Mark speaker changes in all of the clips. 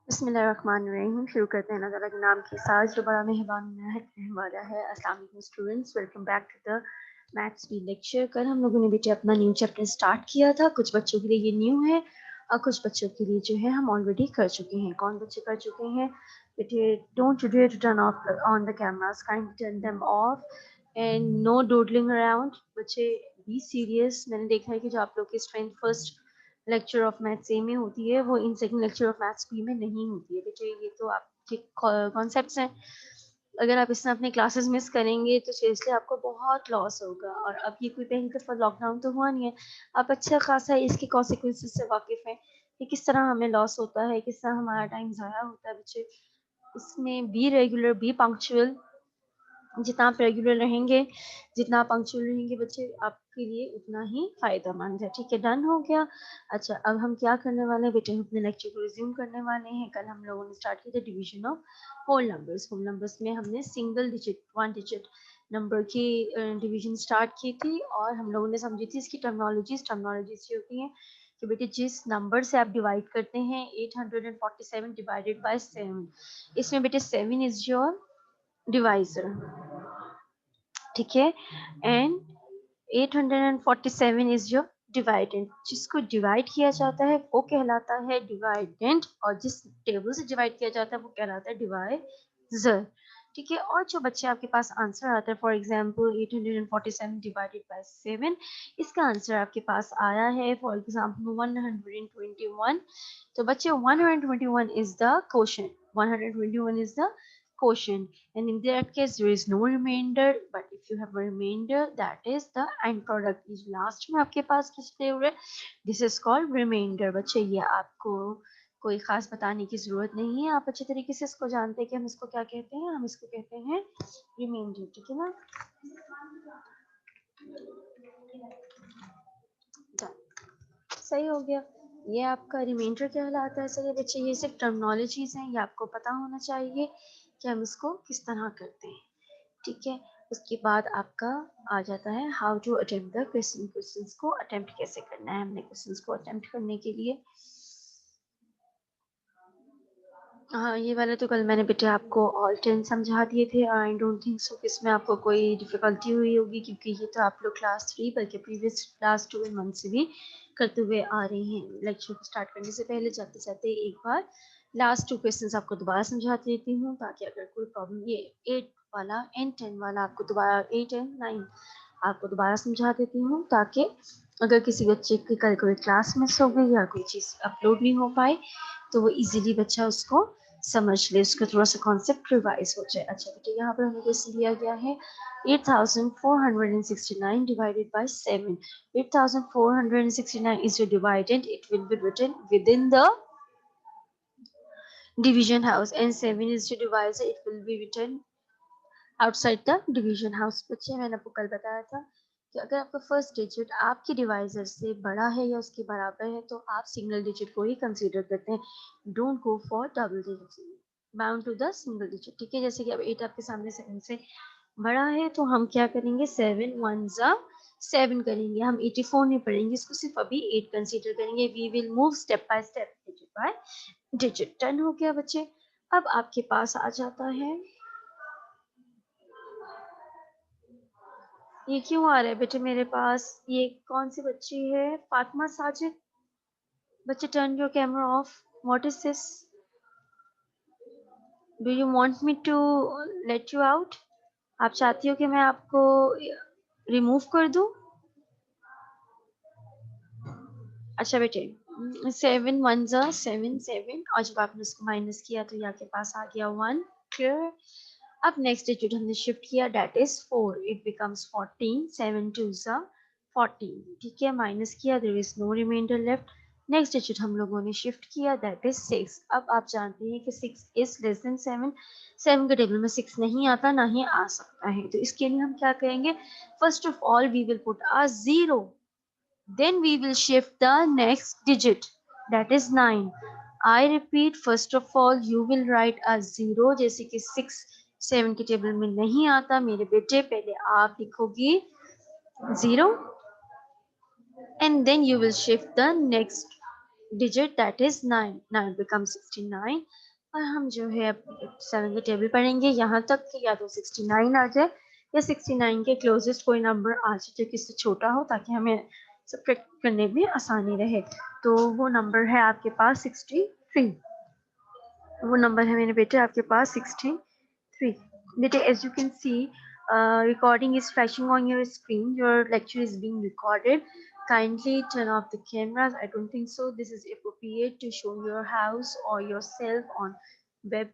Speaker 1: बिस्मिल्लाहिर्रहमानिर्रहीम। शुरू करते हैं अल्लाह ताला के नाम के साथ जो बड़ा मेहरबान रहने वाला है। अस्सलाम वालेकुम students, welcome back to the maths B lecture. कल हम लोगों ने बेटे अपना न्यू चैप्टर स्टार्ट किया था। कुछ बच्चों के लिए ये न्यू है और कुछ बच्चों के लिए जो है हम ऑलरेडी कर चुके हैं। कौन बच्चे कर चुके हैं बेटे? Don't dare to turn off on the cameras, kindly turn them off and no doodling around. बच्चे बी सीरियस। मैंने देखा है कि जो आप लोग की strength first lecture of maths A में होती है वो in second lecture of maths B में नहीं होती है बेटे। ये तो आपके कॉन्सेप्ट्स हैं। अगर आप इसमें अपने क्लासेस मिस करेंगे तो सीरियसली आपको बहुत लॉस होगा। और अब ये कोई पहली दफ़ा लॉकडाउन तो हुआ नहीं है, आप अच्छा खासा इसके कॉन्सिक्वेंसेस से वाकिफ़ हैं कि किस तरह हमें लॉस होता है, किस तरह हमारा टाइम ज़ाया होता है बच्चे। इसमें बी रेगुलर, बी पंक्चुअल। जितना आप रेगुलर रहेंगे, जितना आप पंक्चुअल रहेंगे बच्चे, आपके लिए उतना ही फ़ायदेमंद है। ठीक है, डन हो गया। अच्छा, अब हम क्या करने वाले हैं बेटे? हम अपने लेक्चर को रिज्यूम करने वाले हैं। कल हम लोगों ने स्टार्ट किया था division of whole numbers. Whole numbers में हमने single digit, one digit number की डिवीजन स्टार्ट की थी और हम लोगों ने समझी थी इसकी टर्मिनोलॉजीज ये होती हैं कि बेटे जिस नंबर से आप डिवाइड करते हैं 847 डिवाइडेड बाय 7, इसमें बेटे 7 इज योर डिवाइजर। ठीक है, एंड 847 इज योर डिवाइडेंट। जिसको डिवाइड किया जाता है वो कहलाता है डिवाइडेंट और जिस टेबल से डिवाइड किया जाता है वो कहलाता है डिवाइजर। ठीक है, और जो बच्चे आपके पास आंसर आता है, फॉर एग्जांपल 847 डिवाइडेड बाय 7, इसका आंसर आपके पास आया है फॉर एग्जांपल 121। तो बच्चे 121 is the quotient, 121 is the quotient, and in that case there is no remainder, but if you have a remainder that is the end product is last में आपके पास किसके हुए, this is called remainder। बच्चे ये आपको कोई खास बताने की जरूरत नहीं है, आप अच्छे तरीके से इसको जानते हैं कि हम इसको क्या कहते हैं। हम इसको कहते हैं रिमाइंडर। ठीक है ना, सही हो गया। ये आपका रिमाइंडर कहलाता है। सही है बच्चे, ये सिर्फ टर्मिनोलॉजीज हैं, ये आपको पता होना चाहिए कि हम इसको किस तरह करते हैं। ठीक है, उसके बाद आपका आ जाता है how to attempt the question. Questions को अटेम्प्ट कैसे करना है। हमने क्वेश्चंस को अटेम्प्ट करने के लिए हाँ, ये वाले तो कल मैंने बेटे आपको ऑल 10 समझा दिए थे। आई डोंट थिंक सो कि इसमें आपको कोई डिफिकल्टी हुई होगी, क्योंकि ये तो आप लोग क्लास 3 बल्कि प्रीवियस क्लास 2 मंथ से भी करते हुए आ रहे हैं। लेक्चर को स्टार्ट करने से पहले जाते जाते एक बार लास्ट 2 क्वेश्चंस आपको दोबारा समझा देती हूँ, ताकि अगर कोई प्रॉब्लम, ये 8 वाला एंड 10 वाला आपको दोबारा, 8 एंड 9 आपको दोबारा समझा देती हूँ, ताकि अगर किसी बच्चे की कल कोई क्लास मिस हो गई या कोई चीज़ अपलोड नहीं हो पाए तो वो इजीली बच्चा उसको समझ ले, उसका थोड़ा सा कॉन्सेप्ट रिवाइज हो जाए। अच्छा बेटे, यहाँ पर हमें क्वेश्चन दिया गया है 8469 divided by 7. 8469 is your dividend. It will be written within the division house, and 7 is the divisor. It will be written outside the division house. बच्चे, मैंने आपको कल बताया था कि अगर आपका फर्स्ट डिजिट आपके डिवाइजर से बड़ा है या उसके बराबर है तो आप सिंगल डिजिट को ही कंसीडर करते हैं। Don't go for double digit, bound to the single digit. ठीक है, जैसे कि अब 8 आपके सामने 7 से बड़ा है तो हम क्या करेंगे, 7 1 जा 7 करेंगे। हम 84 नहीं पढ़ेंगे, इसको सिर्फ अभी 8 कंसीडर करेंगे। We will move step by step, digit by digit. Turn हो गया बच्चे। अब आपके पास आ जाता है, ये क्यों आ रहा है बेटे मेरे पास? ये कौन सी बच्ची है? फातिमा साजिद। बच्चे, turn your camera off. What is this? Do you want me to let you out? आप चाहती हो कि मैं आपको रिमूव कर दूं? अच्छा बेटे, 7 1 जा 7 7, और जब आपने उसको माइनस किया तो यहाँ के पास आ गया 1। क्लियर? अब नेक्स्ट डिजिट हमने शिफ्ट किया, डेट इज 4, इट बिकम्स 14। 7 2 जा 14। ठीक है, माइनस किया, there is no remainder left. Next digit हम लोगों ने शिफ्ट किया, दैट इज 6। अब आप जानते हैं कि 6 इज लेस देन 7। 7 के टेबल में 6 नहीं आता, ना ही आ सकता है, तो इसके लिए हम क्या करेंगे? First of all we will put a 0, then we will shift the next digit, that is 9। I repeat, first of all you will write a 0, जैसे कि 6 7 के टेबल में नहीं आता मेरे बेटे, पहले आप लिखोगी 0 and then you will shift the next digit, that is 9. Now it becomes 69. और हम जो है 7 के टेबल पढ़ेंगे यहाँ तक कि या तो 69 आ जाए या 69 के क्लोजेस्ट कोई नंबर आ जाए जो कि इससे छोटा हो, ताकि हमें सब्ट्रैक्ट करने में आसानी रहे। तो वो नंबर है आपके पास 63। वो नंबर है मेरे बेटे आपके पास 63। बेटे as you can see recording is flashing on your screen. Your lecture is being recorded. Kindly turn off the cameras. I don't think so this is appropriate to show your house or yourself on web,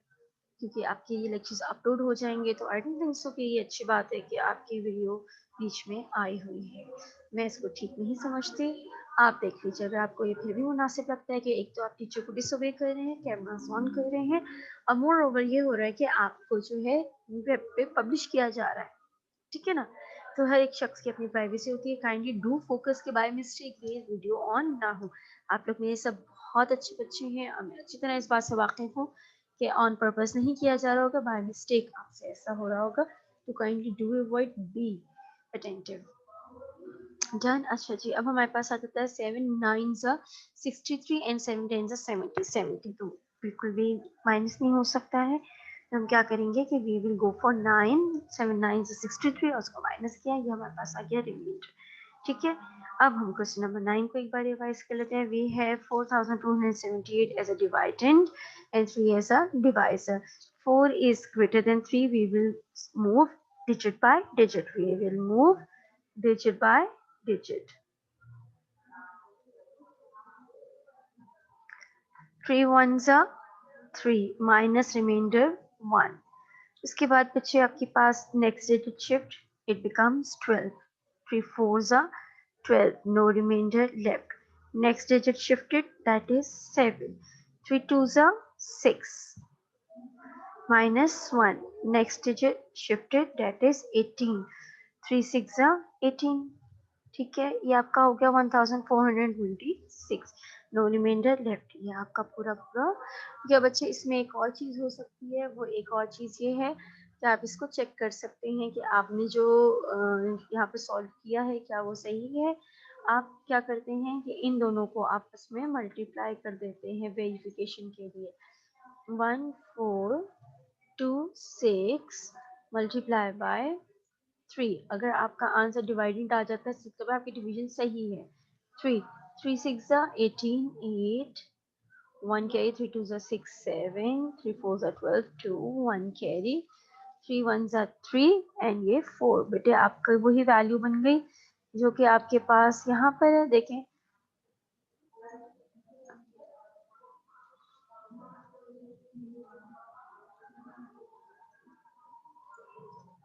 Speaker 1: क्योंकि आपके ये lectures upload हो जाएंगे। तो I don't think so कि ये अच्छी बात है कि आपकी वीडियो बीच में आई हुई है। मैं इसको ठीक नहीं समझती। आप देख लीजिए अगर आपको ये फिर भी मुनासिब लगता है कि एक तो आप टीचर को डिसोबे कर रहे हैं, कैमरास ऑन कर रहे हैं, और मोर ओवर ये हो रहा है कि आपको जो है वेब पे पब्लिश किया जा रहा है, ठीक है ना। तो हर एक शख्स की अपनी प्राइवेसी होती है। काइंडली डू फोकस के बाय मिस्टेक ये वीडियो ऑन ना हो। आप लोग मेरे सब बहुत अच्छे बच्चे हैं और मैं अच्छी तरह इस बात से वाकिफ हूँ कि ऑन पर्पस नहीं किया जा रहा होगा, बाय मिस्टेक आपसे ऐसा हो रहा होगा। तो kindly do avoid, be attentive. Done. अच्छा जी, अब हमारे पास आ जाता है 7 9 63 एंड 7 10 70। 70 तो बिल्कुल भी माइनस नहीं हो सकता है। तो हम क्या करेंगे कि वी विल गो फॉर 9। 7 9 63 और उसको माइनस किया, ये हमारे पास आ गया रिमाइंडर, ठीक है। अब हम क्वेश्चन नंबर 9 को एक बार रिवाइज कर लेते हैं। We have 4278 as a dividend and 3 as a divisor. 4 is greater than 3. We will move digit by digit. We will move digit by digit. 3 ones are 3 minus remainder 1. उसके बाद बच्चे आपके पास next digit shift, it becomes 12. 3 fours are 12, no remainder left. Next digit shifted, that is 7. 3 twos are 6 minus 1. Next digit shifted, that is 18. 3 6 are 18. ठीक है, ये आपका हो गया 1426। No remainder left. ये आपका पूरा पूरा या बच्चे इसमें एक और चीज़ हो सकती है, वो एक और चीज़ ये है कि आप इसको चेक कर सकते हैं कि आपने जो यहाँ पे सॉल्व किया है क्या वो सही है। आप क्या करते हैं कि इन दोनों को आपस में मल्टीप्लाई कर देते हैं वेरिफिकेशन के लिए। 1426 मल्टीप्लाई बाय 3। अगर आपका आंसर डिवाइडेंट आ जाता है तो आपकी डिवीजन सही है। 3 3 6 18 8 1 कैरी 3 2 6 7 3 4 12 2 1 कैरी 3 1 3 एंड ये 4। बेटे आपका वही वैल्यू बन गई जो कि आपके पास यहाँ पर है। देखें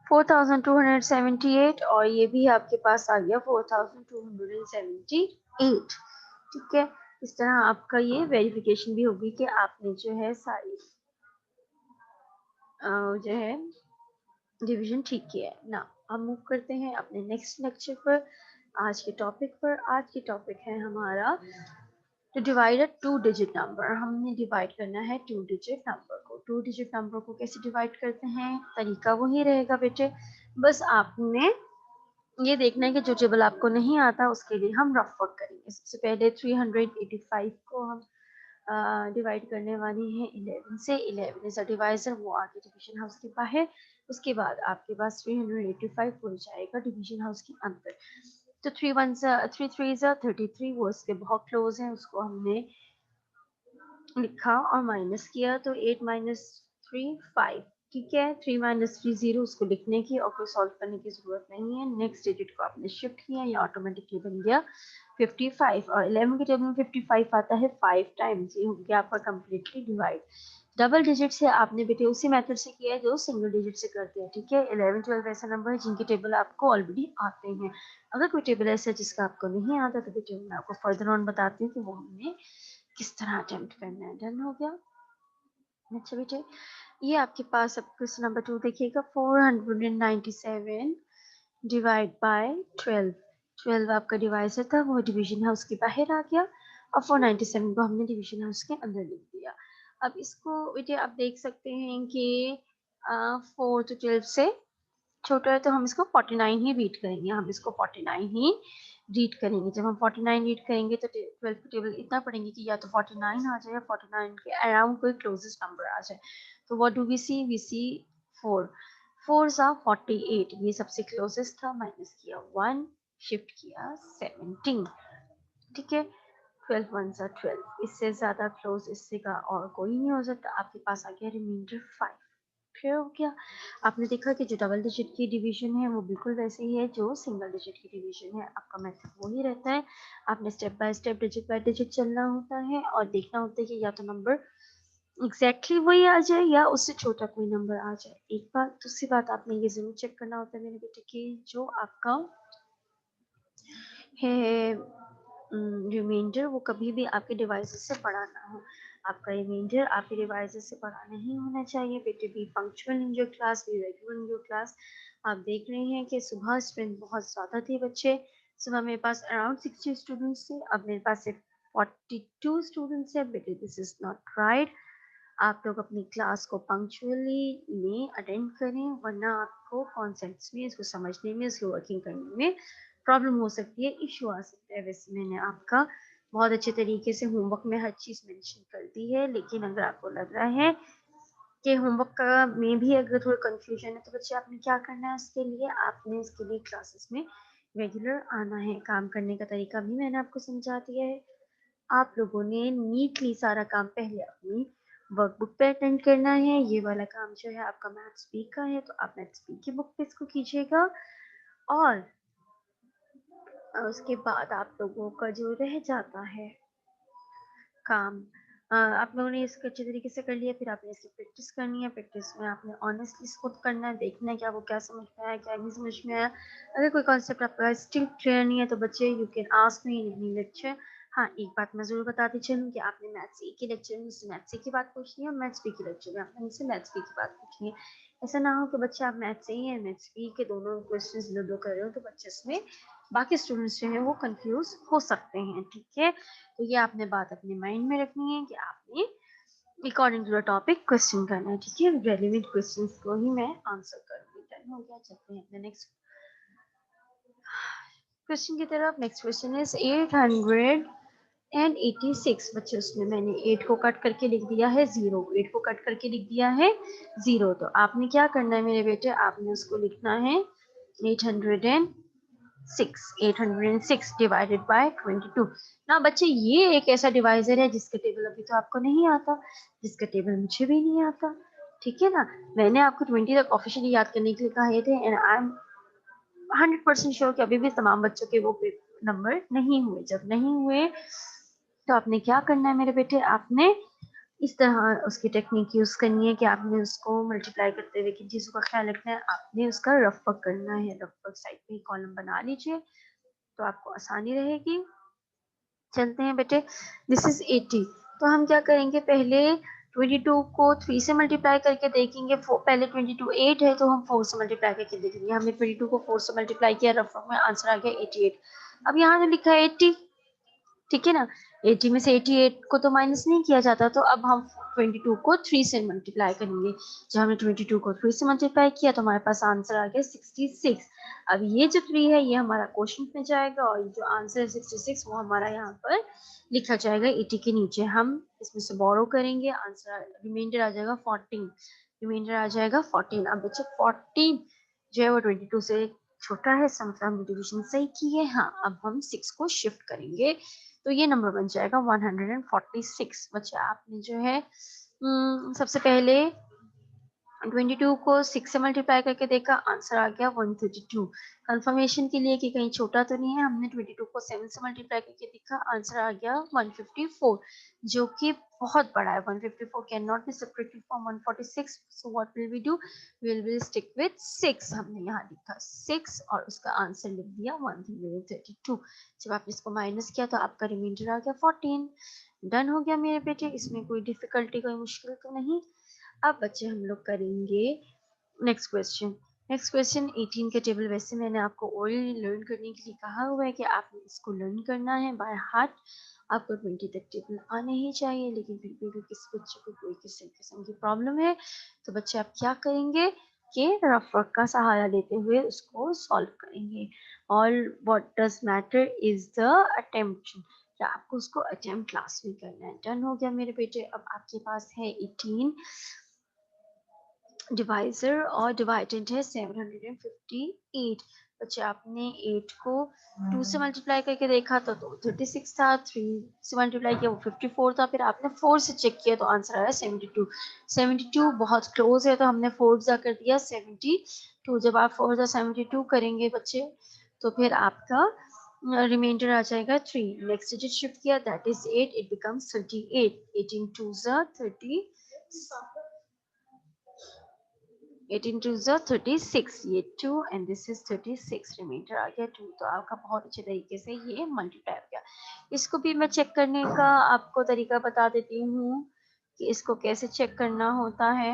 Speaker 1: 4278 और ये भी आपके पास आ गया 4278। ठीक है, इस तरह आपका ये वेरिफिकेशन भी होगी कि आपने जो है सारी जो है डिवीजन ठीक किया है ना। हम मूव करते हैं अपने नेक्स्ट लेक्चर पर, आज के टॉपिक पर। आज की टॉपिक है हमारा to divide a 2 digit number. हमने डिवाइड करना है 2 डिजिट नंबर को। 2 डिजिट नंबर को कैसे डिवाइड करते हैं, तरीका वही रहेगा बेटे। बस आपने ये देखना है कि जो टेबल आपको नहीं आता उसके लिए हम रफ वर्क करेंगे। सबसे पहले 385 को हम डिवाइड करने वाली हैं 11 से। 11 इज अ डिवाइजर, वो आगे डिवीजन हाउस के बाहर। उसके बाद आपके पास 385 हो जाएगा डिवीजन हाउस के अंदर। तो 3 1 3 3 33, वो इसके बहुत क्लोज है, उसको हमने लिखा और माइनस किया। तो 8 minus 3 5। ठीक है, 3 minus 3 0, उसको लिखने की और कोई सॉल्व करने की जरूरत नहीं है। नेक्स्ट डिजिट को आपने शिफ्ट किया, ये ऑटोमेटिकली बन गया 55। और 11 के टेबल में 55 आता है 5 टाइम्स। ये हो गया आपका कम्प्लीटली डिवाइड। डबल डिजिट से आपने बेटे उसी मेथड से किया है जो सिंगल डिजिट से करते हैं। ठीक है, 11 12 ऐसा नंबर है जिनके टेबल आपको ऑलरेडी आते हैं। अगर कोई टेबल ऐसा है जिसका आपको नहीं आता तो बेटे मैं आपको फर्दर ऑन बताती हूँ कि वो हमने किस तरह अटेम्प्ट करना है। डन हो गया। अच्छा बेटे, ये आपके पास अब क्वेश्चन नंबर 2 देखिएगा। 497 डिवाइड बाय 12। 12 आपका डिवाइजर था, वो डिवीजन हाउस के बाहर आ गया और 497 को हमने डिवीजन हाउस के अंदर लिख दिया। अब इसको बेटे आप देख सकते हैं कि 4 तो 12 से छोटा है, तो हम इसको 49 ही रीड करेंगे। हम इसको 49 ही रीड करेंगे। जब हम 49 रीड करेंगे तो 12 की टेबल इतना पढ़ेंगे कि या तो 49 आ जाए या 49 के अराउंड कोई क्लोजेस्ट नंबर आ जाए। तो what do we see? We see 4। 4 सा 48, ये सबसे क्लोजेस्ट था, माइनस किया 1, शिफ्ट किया 17। ठीक है, 12 1 सा 12, इससे ज्यादा क्लोज इससे का और कोई नहीं हो सकता। आपके पास आ गया रिमाइंडर 5। फिर हो गया। आपने देखा कि जो डबल डिजिट की डिवीजन है वो बिल्कुल वैसे ही है जो सिंगल डिजिट की डिवीजन है। आपका मेथड वही रहता है। आपने step by step, digit by digit चलना होता है और देखना होता है कि या तो नंबर एग्जैक्टली वही आ जाए या उससे छोटा कोई नंबर आ जाए। एक बात, दूसरी बात, आपने ये जरूर चेक करना होता है मेरे बेटे कि जो आपका है रिमाइंडर वो कभी भी आपके डिवाइसेस से बड़ा ना हो। आपका रिमाइंडर आपके डिवाइसेस से बड़ा नहीं होना चाहिए। बेटे B punctual in your class, be regular in your class. आप देख रहे हैं कि सुबह स्ट्रेंथ बहुत ज़्यादा थे बच्चे। सुबह मेरे पास अराउंड 60 स्टूडेंट्स थे, अब मेरे पास सिर्फ 42 स्टूडेंट्स है। बेटे दिस इज नॉट राइट। आप लोग अपनी क्लास को पंक्चुअली में अटेंड करें, वरना आपको कॉन्सेप्ट्स में, इसको समझने में, इसको वर्किंग करने में प्रॉब्लम हो सकती है, इशू आ सकता है। वैसे मैंने आपका बहुत अच्छे तरीके से होमवर्क में हर चीज़ मेंशन कर दी है, लेकिन अगर आपको लग रहा है कि होमवर्क का में भी अगर थोड़ा कंफ्यूजन है तो बच्चे आपने क्या करना है, उसके लिए आपने इसके लिए क्लासेस में रेगुलर आना है। काम करने का तरीका भी मैंने आपको समझा दिया है। आप लोगों ने नीटली सारा काम पहले अपनी वर्कबुक पे अटेंड करना है। ये वाला काम जो है आपका मैथ्स बी का है, तो आप मैथ्स बी की बुक पे इसको कीजिएगा। और उसके बाद आप लोगों का जो रह जाता है काम, आप लोगों ने इसको अच्छे तरीके से कर लिया, फिर आपने इसकी प्रैक्टिस करनी है। प्रैक्टिस में आपने ऑनेस्टली इसको करना है, देखना है कि आपको क्या समझ में आया, क्या नहीं समझ में आया। अगर कोई कॉन्सेप्ट आपका स्टिल क्लियर नहीं है तो बच्चे you can ask me in any lecture. हाँ, एक बात मैं ज़रूर बताती चलूँ कि आपने मैथ्स ए के लेक्चर में मुझसे मैथ्स ए की बात पूछनी है और मैथ्स बी के लेक्चर में आपने मुझसे मैथ्स बी की बात पूछनी है। ऐसा ना हो कि बच्चे आप मैथ्स ए या मैथ्स बी के दोनों क्वेश्चन दो दो कर रहे हो, तो बच्चे इसमें बाकी स्टूडेंट्स जो है वो कंफ्यूज हो सकते हैं। ठीक है, तो ये आपने बात अपने माइंड में रखनी है कि आपने according to the topic question करना है। ठीक है, रेलिवेंट क्वेश्चंस को ही मैं आंसर करूंगी। डन हो गया, चलते हैं अपने नेक्स्ट क्वेश्चन की तरफ। Next question is 886। बच्चे उसमें मैंने 8 को कट करके लिख दिया है 0, 8 को कट करके लिख दिया है 0। तो आपने क्या करना है मेरे बेटे, आपने उसको लिखना है 806 डिवाइडेड बाय 22। ना बच्चे, ये एक ऐसा डिवाइजर है जिसका टेबल अभी तो आपको नहीं आता, जिसका टेबल मुझे भी नहीं आता। ठीक है ना, मैंने आपको 20 तक ऑफिशियली याद करने के लिए कहे थे, एंड आई एम 100% श्योर कि अभी भी तमाम बच्चों के वो नंबर नहीं हुए। जब नहीं हुए तो आपने क्या करना है मेरे बेटे, आपने इस तरह उसकी टेक्निक यूज करनी है कि आपने उसको मल्टीप्लाई करते हुए किन चीजों का ख्याल रखना है, आपने उसका रफ वर्क करना है। रफ वर्क साइड पे कॉलम बना लीजिए तो आपको आसानी रहेगी। चलते हैं बेटे, दिस इज 80। तो हम क्या करेंगे, पहले 22 को 3 से मल्टीप्लाई करके देखेंगे। पहले 22 8 है तो हम 4 से मल्टीप्लाई करके देखेंगे। हमने 22 को 4 से मल्टीप्लाई किया, रफ वर्क में आंसर आ गया 88। अब यहाँ जो लिखा है 80, ठीक है ना, 80 में से 88 को तो माइनस नहीं किया जाता, तो अब हम 22 को 3 से मल्टीप्लाई करेंगे। जब हमने 22 को 3 से मल्टीप्लाई किया तो हमारे पास आंसर आ गया 66। अब ये जो 3 है ये हमारा क्वेश्चन में जाएगा और ये जो आंसर है 66 वो हमारा यहाँ पर लिखा जाएगा 80 के नीचे। हम इसमें से बोरो करेंगे, आंसर रिमाइंडर आ जाएगा 14। रिमाइंडर आ जाएगा 14। अब बच्चे 14 जो है वो 22 से छोटा है, सम हमने डिवीजन सही की है। हाँ, अब हम 6 को शिफ्ट करेंगे तो ये नंबर बन जाएगा 146। बच्चा आपने जो है सबसे पहले 22 को 6 से मल्टीप्लाई करके देखा, आंसर आ गया 132। कंफर्मेशन के लिए कि कहीं छोटा तो नहीं है, हमने 22 को 7 से मल्टीप्लाई करके देखा, आंसर आ गया 154, जो कि बहुत बड़ा है। 154 can not be separated from 146, so what will we do, will stick with 6। हमने यहाँ लिखा 6 और उसका आंसर लिख दिया 132। जब आपने इसको माइनस किया तो आपका रिमाइंडर आ गया 14। डन हो गया मेरे बेटे, इसमें कोई डिफिकल्टी, कोई मुश्किल तो नहीं। अब बच्चे हम लोग करेंगे नेक्स्ट क्वेश्चन। नेक्स्ट क्वेश्चन 18 के टेबल वैसे मैंने आपको ऑलरेडी लर्न करने के लिए कहा हुआ है कि आपने इसको लर्न करना है बाय हार्ट। आपको 20 तक टेबल आने ही चाहिए, लेकिन फिर भी अगर किसी बच्चे को कोई किसी किस्म की प्रॉब्लम है तो बच्चे आप क्या करेंगे, के रफ वर्क का सहारा लेते हुए उसको सॉल्व करेंगे। All what does matter is the attempt, आपको उसको अटेम्प्ट क्लास में करना है। डन हो गया मेरे बेटे। अब आपके पास है 18, डिवाइजर और डिवाइडेंड है 758। बच्चे आपने 8 को 2 से मल्टीप्लाई करके देखा तो 36 था, 3 से मल्टीप्लाई किया वो 54 था, फिर आपने 4 से चेक किया तो आंसर आया 72। 72 बहुत क्लोज है तो हमने 4 जा कर दिया 72। जब आप 4 जा 72 करेंगे बच्चे तो फिर आपका रिमाइंडर आ जाएगा 3। नेक्स्ट डिजिट शिफ्ट किया दैट इज 8, इट बिकम्स 38। 18 2 जा 30, 18 2 जा 36, ये 2 एंड दिस इज 36, रिमाइंडर आ गया 2। तो आपका बहुत अच्छे तरीके से ये मल्टीप्लाई हो गया। इसको भी मैं चेक करने का आपको तरीका बता देती हूँ कि इसको कैसे चेक करना होता है।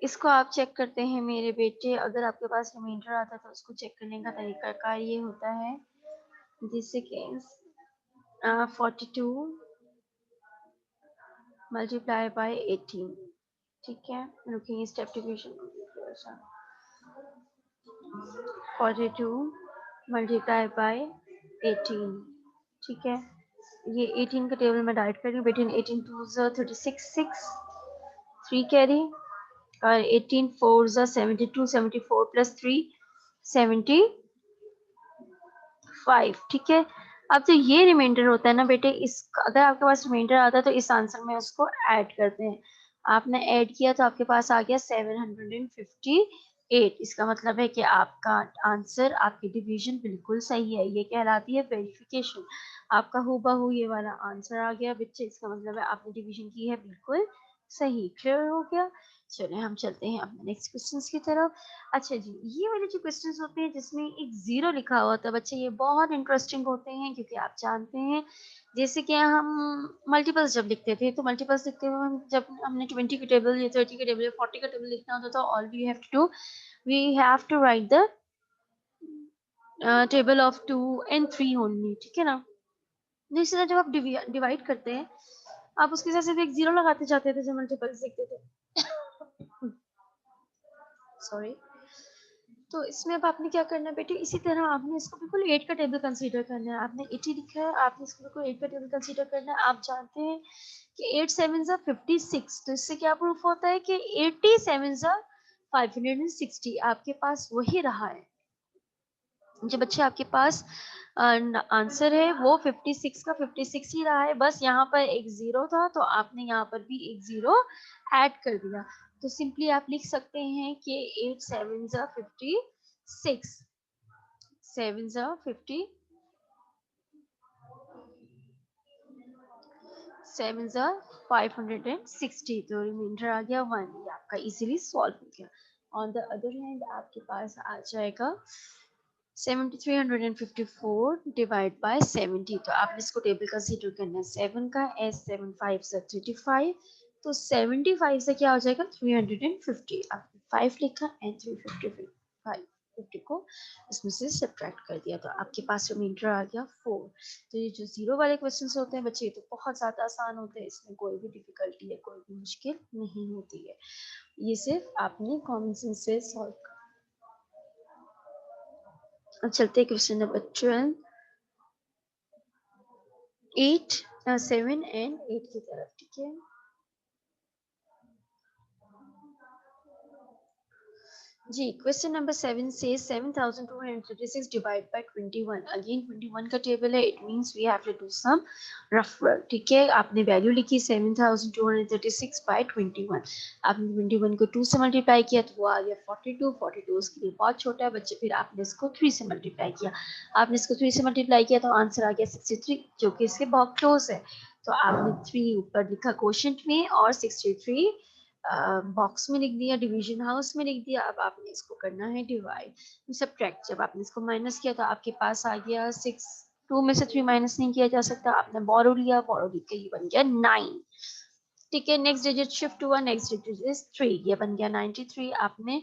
Speaker 1: इसको आप चेक करते हैं मेरे बेटे, अगर आपके पास रिमाइंडर आता है तो उसको चेक करने का तरीका का ये होता है जैसे कि 42 मल्टीप्लाई बाय 18, ठीक है। रुकिए स्टेप डिवीजन 42 मल्टीप्लाई बाय 18, ठीक है। ये 18 का टेबल में डाइट कर रही हूँ बेटे। 18 2 36 6 3 कैरी और 18 4 72, 74 प्लस 3 75, ठीक है। अब जो ये रिमाइंडर होता है ना बेटे, इस अगर आपके पास रिमाइंडर आता है तो इस आंसर में उसको ऐड करते हैं। आपने ऐड किया तो आपके पास आ गया 758। इसका मतलब है कि आपका आंसर, आपकी डिवीजन बिल्कुल सही है। ये कहलाती है वेरिफिकेशन। आपका हूबहू ये वाला आंसर आ गया बच्चे, इसका मतलब है आपने डिवीजन की है बिल्कुल सही। क्लियर हो गया। चलिए हम चलते हैं अपने नेक्स्ट क्वेश्चन की तरफ। अच्छा जी, ये वाले जो क्वेश्चंस होते हैं जिसमें एक जीरो लिखा हुआ होता है बच्चे, ये बहुत इंटरेस्टिंग होते हैं क्योंकि आप जानते हैं जैसे कि हम मल्टीपल्स जब लिखते थे तो मल्टीपल्स लिखते हुए जब हमने 20 के टेबल या 30 के टेबल या 40 का टेबल लिखना होता था, all we have to do, we have to write the table of 2 and 3 only, ठीक है ना। इसी तरह जब आप डिवाइड करते हैं आप उसके साथ सिर्फ एक जीरो लगाते जाते थे जब मल्टीपल्स लिखते थे। सॉरी। तो इसमें अब आपने क्या करना है बेटे, इसी तरह आपने इसको बिल्कुल 8 का टेबल कंसीडर करना है। आपने 80 लिखा है, आपने इसको बिल्कुल 8 का टेबल कंसीडर करना है। आप जानते हैं कि 8 7 जा 56, तो इससे क्या प्रूफ होता है कि 80 7 जा 560। आपके पास वही रहा है जो बच्चे आपके पास आंसर है वो 56 का 56 ही रहा है। बस यहाँ पर एक जीरो था तो आपने यहाँ पर भी एक जीरो ऐड कर दिया। तो सिंपली आप लिख सकते हैं कि 8 7 जा 56, 7 जा 50, 7 जा 560, तो रिमाइंडर आ गया 1। ये आपका इजीली सॉल्व हो गया। ऑन द अदर हैंड आपके पास आ जाएगा 7354 डिवाइड बाय 70। तो आपने इसको टेबल कंसीडर करना है 7 का, एस 7 5 से 35, तो 75 से क्या हो जाएगा 350। आपने 5 लिखा एंड 355 50 को इसमें से सब्ट्रैक्ट कर दिया तो आपके पास रिमाइंडर आ गया 4। तो ये जो जीरो वाले क्वेश्चंस होते हैं बच्चे, ये तो बहुत ज़्यादा आसान होते हैं, इसमें कोई भी डिफिकल्टी है, कोई भी मुश्किल नहीं होती है। ये सिर्फ आपने कॉमन सेंस से सॉल्व कर। अब चलते हैं क्वेश्चन नंबर 12, 8 7 एंड 8 की तरफ, ठीक है। जी, क्वेश्चन नंबर 7 से 7236 डिवाइड बाय 21। अगेन 21 का टेबल है, it means we have to do some rough work, ठीक है। आपने वैल्यू लिखी 7236 बाय 21। आपने 21 को 2 से मल्टीप्लाई किया तो वो आ गया 42। 42 उसके लिए बहुत छोटा है बच्चे, फिर आपने इसको 3 से मल्टीप्लाई किया। आपने इसको 3 से मल्टीप्लाई किया तो आंसर आ गया 63, जो कि इसके बहुत क्लोज है। तो आपने 3 ऊपर लिखा क्वोशंट में और 63 बॉक्स में लिख दिया, डिवीजन हाउस में लिख दिया। अब आपने इसको करना है डिवाइड सब्ट्रैक्ट। जब आपने इसको माइनस किया तो आपके पास आ गया 6। 2 में से 3 माइनस नहीं किया जा सकता, आपने बोरो लिया, बोरो लिख के ये बन गया 9, ठीक है। नेक्स्ट डिजिट शिफ्ट हुआ, नेक्स्ट डिजिट इज 3, ये बन गया 93। आपने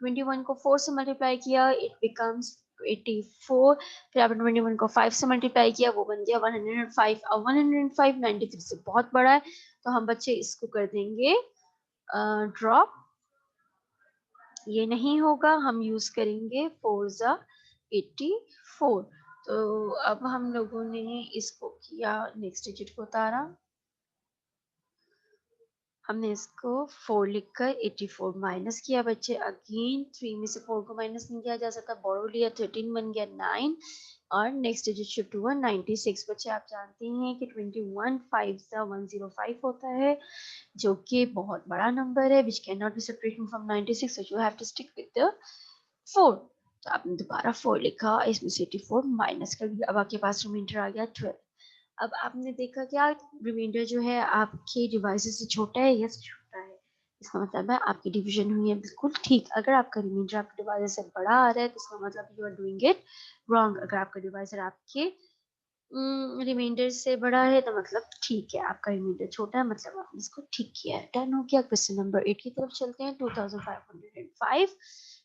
Speaker 1: 21 को 4 से मल्टीप्लाई किया, इट बिकम्स 84। फिर आपने 21 को 5 से मल्टीप्लाई किया, वो बन गया 105। अब 105 93 से बहुत बड़ा है तो हम बच्चे इसको कर देंगे ड्रॉप, ये नहीं होगा, हम यूज करेंगे 4 ज़ा 84। तो अब हम लोगों ने इसको किया, नेक्स्ट डिजिट को उतारा, हमने इसको 4 लिखकर 84 माइनस किया बच्चे। अगेन 3 में से 4 को माइनस नहीं किया जा सकता, बोरो लिया, 13 बन गया 9 और नेक्स्ट डिजिट शिफ्ट हुआ 96। बच्चे आप जानते हैं कि 21 5 ज़ा 105 होता है, जो कि बहुत बड़ा नंबर है, which can not be separated from 96, so you have to stick with the 4। तो आपने दोबारा 4 लिखा, इसमें से 84 माइनस कर दिया, अब आपके पास रिमाइंडर आ गया 12। अब आपने देखा क्या रिमाइंडर जो है आपके डिवाइसेस से छोटा है, यस छोटा है, इसका मतलब है आपकी डिवीजन हुई है बिल्कुल ठीक। अगर आपका रिमाइंडर आपके डिवाइस से बड़ा आ रहा है तो इसका मतलब you are doing it wrong. अगर आपका डिवाइस आपके रिमाइंडर से बड़ा है तो मतलब ठीक है, आपका रिमाइंडर छोटा है मतलब आपने इसको ठीक किया है। डन हो गया। क्वेश्चन नंबर 8 की तरफ चलते हैं। 2505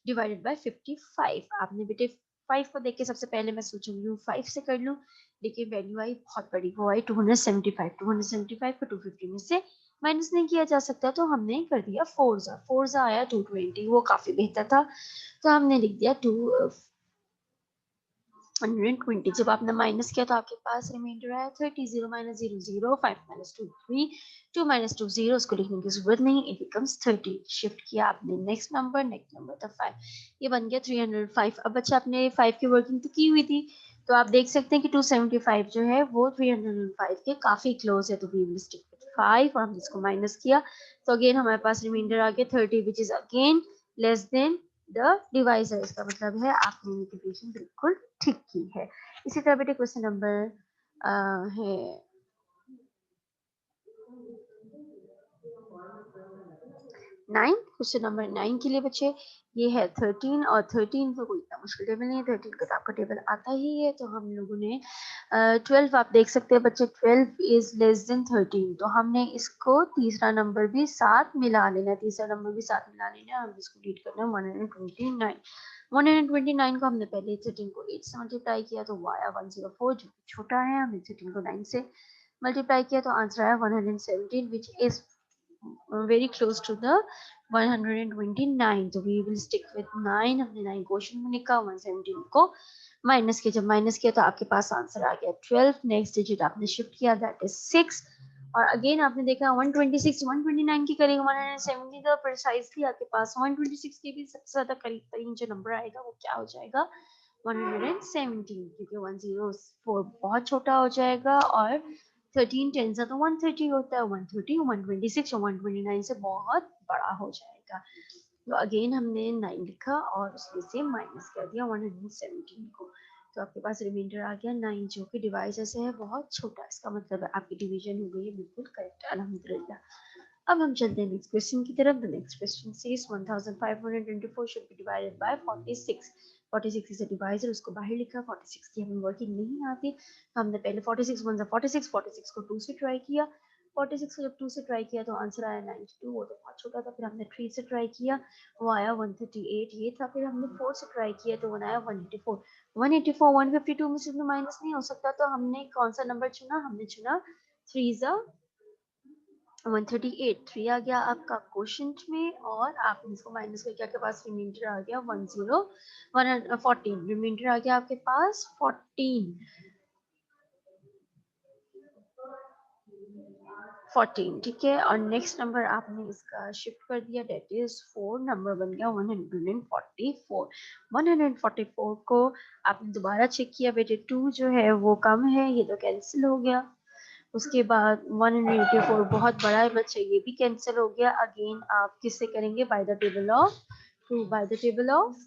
Speaker 1: डिवाइडेड बाय 55। आपने बेटे 5 को देख के सबसे पहले मैं सोचूंगी 5 से कर लूं, लेकिन वैल्यू आई बहुत बड़ी, वो आई 275। 275 को 250 में से माइनस नहीं किया जा सकता, तो हमने कर दिया 4 ज़ा आया 220, वो काफी बेहतर था, तो हमने लिख दिया 120। जब आपने माइनस किया तो आपके पास रिमाइंडर आया 30। 0 माइनस 0 0, 5 माइनस 2 3, 2 माइनस 2 0, उसको लिखने की जरूरत नहीं, इट बिकम्स 30। शिफ्ट किया आपने नेक्स्ट नंबर था 5, ये बन गया 305। अब बच्चा आपने 5 की वर्किंग तो की हुई थी, तो आप देख सकते हैं कि 275 जो है वो 305 के काफी क्लोज है, तो वी विल स्टिक विद 5 और हमने इसको माइनस किया, तो अगेन हमारे पास रिमाइंडर आ गया 30, which is again less than the divisor. इसका मतलब है आपने इंटीग्रेशन बिल्कुल ठीक की है। इसी तरह बेटे क्वेश्चन नंबर है 9। क्वेश्चन नंबर 9 के लिए बच्चे ये है 13, और 13 तो कोई इतना मुश्किल टेबल नहीं है, 13 का तो आपका टेबल आता ही है। तो हम लोगों ने 12 आप देख सकते हैं बच्चे, 12 इज लेस देन 13, तो हमने इसको तीसरा नंबर भी साथ मिला लेना, तीसरा नंबर भी साथ मिला लेना, हम इसको रीड करना है 129। 129 को हमने पहले 13 को 8 से मल्टीप्लाई किया तो वो आया 104, जो छोटा है। हमने 13 को 9 से मल्टीप्लाई किया तो आंसर आया 117, which is very close to the 129, so we will stick with 9। हमने 9 क्वेश्चन में लिखा, 117 को माइनस किया, जब माइनस किया तो आपके पास आंसर आ गया 12। नेक्स्ट डिजिट आपने शिफ्ट किया, दैट इज 6, और अगेन आपने देखा 126 129 की करेंगे 170, तो प्रिसाइजली आपके पास 126 के भी सबसे ज्यादा करीब तरीन जो नंबर आएगा वो क्या हो जाएगा 117, क्योंकि 104 बहुत छोटा हो जाएगा और 13 10 सा तो 130 होता है, 130 126 और 129 से बहुत बड़ा हो जाएगा। तो अगेन हमने 9 लिखा और उसमें से माइनस कर दिया 117 को, तो आपके पास रिमाइंडर आ गया 9, जो कि डिवाइस ऐसे है बहुत छोटा। इसका मतलब है आपकी डिवीजन हो गई है बिल्कुल करेक्ट, अल्हम्दुलिल्लाह। अब हम चलते हैं नेक्स्ट क्वेश्चन की तरफ। The next question says 1524 should be divided by 46। 46 is a divisor, उसको बाहर लिखा, 46 की हमें वर्किंग नहीं आती, तो हमने पहले 46 1 46, 46 को 2 से ट्राई किया, 46 को जब 2 से ट्राई किया तो आंसर आया 92, वो तो बहुत छोटा था। फिर हमने 3 से ट्राई किया, वो आया 138, ये था। फिर हमने 4 से ट्राई किया तो वो आया 184। 184 152 में से माइनस नहीं हो सकता, तो हमने कौन सा नंबर चुना, हमने चुना 3 ज़ा 138। 3 आ गया आपका क्वेश्चन में, और आप इसको माइनस करके आपके पास रिमाइंडर आ गया 14, रिमाइंडर आ गया आपके पास 14, ठीक है। और नेक्स्ट नंबर आपने इसका शिफ्ट कर दिया, डेट इज 4, नंबर बन गया 144। 144 को आपने दोबारा चेक किया, बेटे 2 जो है वो कम है, ये तो कैंसिल हो गया। उसके बाद 184 बहुत बड़ा है बच्चे, ये भी कैंसिल हो गया। अगेन आप किससे करेंगे, by the table of 2, by the table of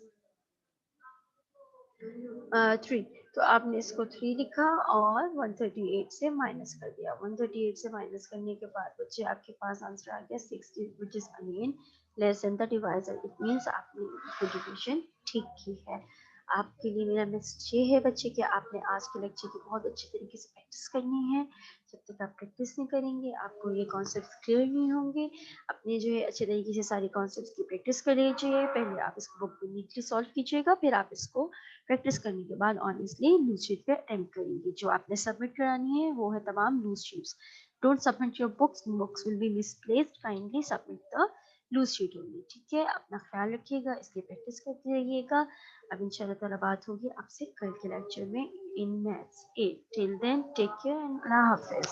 Speaker 1: 3। तो आपने इसको 3 लिखा और 138 से माइनस कर दिया। 138 से माइनस करने के बाद बच्चे आपके पास आंसर आ गया 60, which is again less than the divisor. It means आपने डिविजन ठीक की है। आपके लिए मेरा मैसेज ये है बच्चे कि आपने आज के लेक्चर की बहुत अच्छी तरीके से प्रैक्टिस करनी है। जब तक आप प्रैक्टिस नहीं करेंगे आपको ये कॉन्सेप्ट क्लियर नहीं होंगे। अपने जो है अच्छे तरीके से सारे कॉन्सेप्ट की प्रैक्टिस कर लीजिए। पहले आप इसको बुक में नीटली सॉल्व कीजिएगा, फिर आप इसको प्रैक्टिस करने के बाद ऑनेस्टली लूज शीट पे अटेम्प्ट करेंगे। जो आपने सबमिट करानी है वो है तमाम loose sheets. Don't submit your books will be misplaced, kindly submit the loose sheet only. ठीक है, अपना ख्याल रखिएगा, इसकी प्रैक्टिस करते रहिएगा। अब इंशाल्लाह ताला बात होगी आपसे कल के लेक्चर में in maths 8। Till then take care and Allah Hafiz.